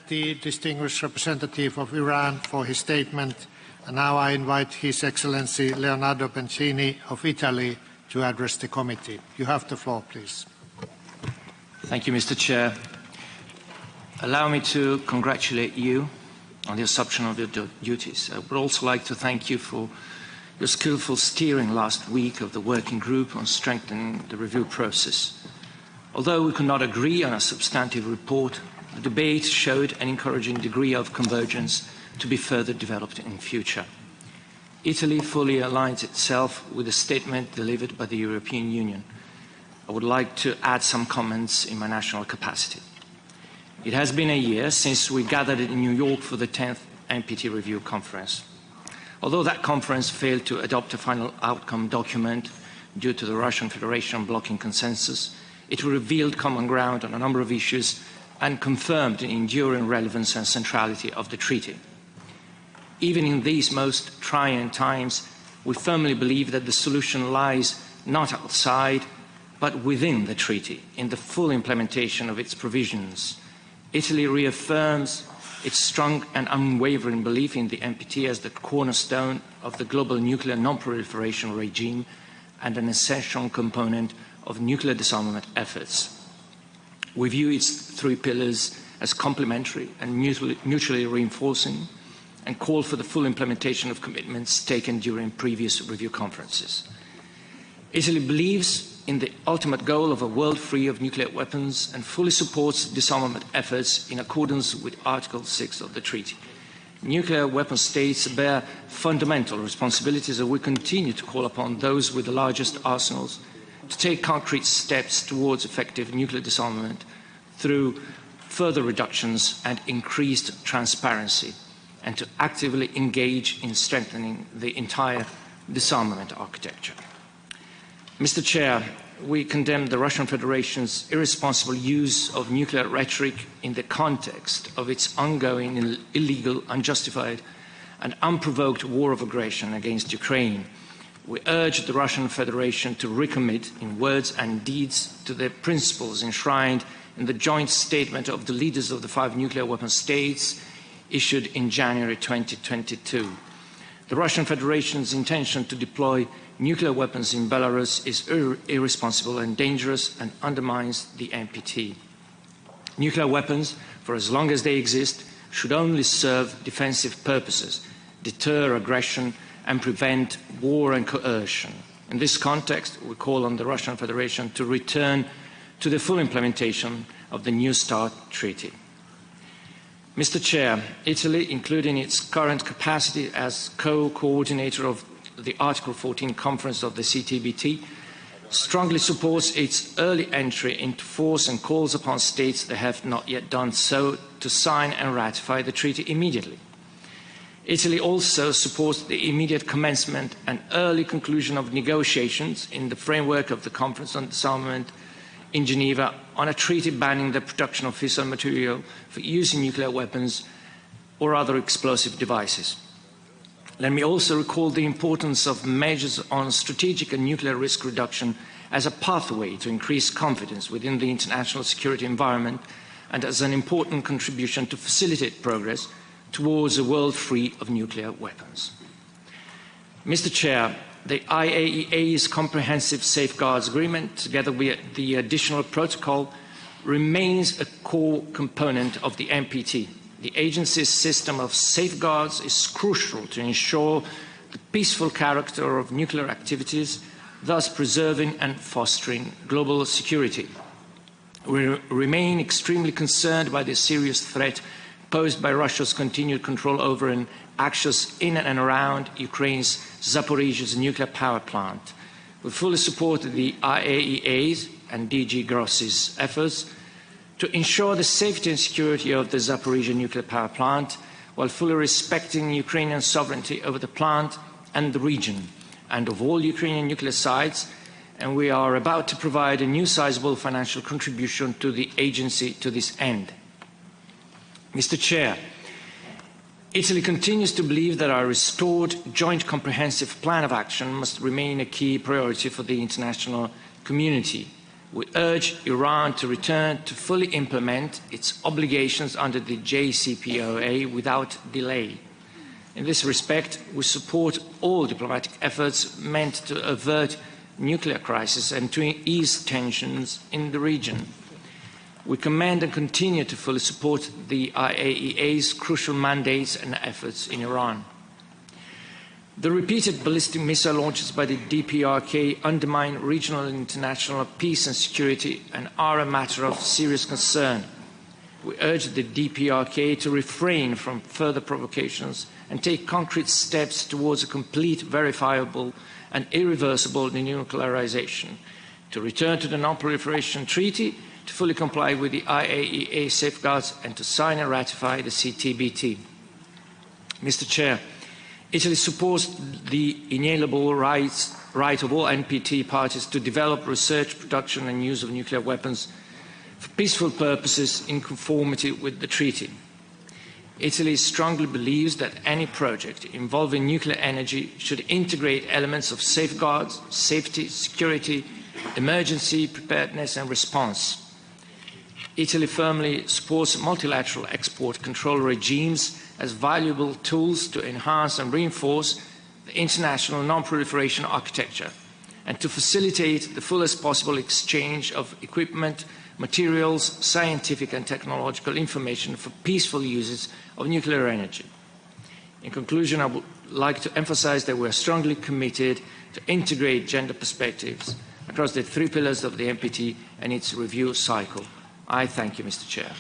The distinguished representative of Iran for his statement, and now I invite His Excellency Leonardo Bencini of Italy to address the committee. You have the floor, please. Thank you, Mr. Chair. Allow me to congratulate you on the assumption of your duties. I would also like to thank you for your skillful steering last week of the working group on strengthening the review process. Although we could not agree on a substantive report, the debate showed an encouraging degree of convergence to be further developed in future. Italy fully aligns itself with the statement delivered by the European Union. I would like to add some comments in my national capacity. It has been a year since we gathered in New York for the 10th NPT review conference. Although that conference failed to adopt a final outcome document due to the Russian Federation blocking consensus, it revealed common ground on a number of issues and confirmed the enduring relevance and centrality of the treaty. Even in these most trying times, we firmly believe that the solution lies not outside, but within the treaty, in the full implementation of its provisions. Italy reaffirms its strong and unwavering belief in the NPT as the cornerstone of the global nuclear non-proliferation regime and an essential component of nuclear disarmament efforts. We view its three pillars as complementary and mutually reinforcing, and call for the full implementation of commitments taken during previous review conferences. Italy believes in the ultimate goal of a world free of nuclear weapons and fully supports disarmament efforts in accordance with Article 6 of the treaty. Nuclear weapon states bear fundamental responsibilities, and we continue to call upon those with the largest arsenals to take concrete steps towards effective nuclear disarmament through further reductions and increased transparency, and to actively engage in strengthening the entire disarmament architecture. Mr. Chair, we condemn the Russian Federation's irresponsible use of nuclear rhetoric in the context of its ongoing illegal, unjustified, and unprovoked war of aggression against Ukraine. We urge the Russian Federation to recommit in words and deeds to the principles enshrined in the joint statement of the leaders of the 5 nuclear weapon states issued in January 2022. The Russian Federation's intention to deploy nuclear weapons in Belarus is irresponsible and dangerous and undermines the NPT. Nuclear weapons, for as long as they exist, should only serve defensive purposes, deter aggression, and prevent war and coercion. In this context, we call on the Russian Federation to return to the full implementation of the New START Treaty. Mr. Chair, Italy, including its current capacity as co-coordinator of the Article 14 Conference of the CTBT, strongly supports its early entry into force and calls upon states that have not yet done so to sign and ratify the treaty immediately. Italy also supports the immediate commencement and early conclusion of negotiations in the framework of the Conference on Disarmament in Geneva on a treaty banning the production of fissile material for use in nuclear weapons or other explosive devices. Let me also recall the importance of measures on strategic and nuclear risk reduction as a pathway to increase confidence within the international security environment and as an important contribution to facilitate progress towards a world free of nuclear weapons. Mr. Chair, the IAEA's Comprehensive Safeguards Agreement, together with the additional protocol, remains a core component of the NPT. The agency's system of safeguards is crucial to ensure the peaceful character of nuclear activities, thus preserving and fostering global security. We remain extremely concerned by the serious threat posed by Russia's continued control over and actions in and around Ukraine's Zaporizhzhia nuclear power plant. We fully support the IAEA's and DG Gross's efforts to ensure the safety and security of the Zaporizhzhia nuclear power plant while fully respecting Ukrainian sovereignty over the plant and the region and of all Ukrainian nuclear sites, and we are about to provide a new sizable financial contribution to the agency to this end. Mr. Chair, Italy continues to believe that our restored joint comprehensive plan of action must remain a key priority for the international community. We urge Iran to return to fully implement its obligations under the JCPOA without delay. In this respect, we support all diplomatic efforts meant to avert nuclear crisis and to ease tensions in the region. We commend and continue to fully support the IAEA's crucial mandates and efforts in Iran. The repeated ballistic missile launches by the DPRK undermine regional and international peace and security and are a matter of serious concern. We urge the DPRK to refrain from further provocations and take concrete steps towards a complete, verifiable and irreversible denuclearization, to return to the Non-Proliferation Treaty, to fully comply with the IAEA safeguards and to sign and ratify the CTBT. Mr. Chair, Italy supports the inalienable right of all NPT parties to develop research, production and use of nuclear weapons for peaceful purposes in conformity with the treaty. Italy strongly believes that any project involving nuclear energy should integrate elements of safeguards, safety, security, emergency preparedness and response. Italy firmly supports multilateral export control regimes as valuable tools to enhance and reinforce the international non-proliferation architecture and to facilitate the fullest possible exchange of equipment, materials, scientific and technological information for peaceful uses of nuclear energy. In conclusion, I would like to emphasize that we are strongly committed to integrate gender perspectives across the three pillars of the NPT and its review cycle. I thank you, Mr. Chair.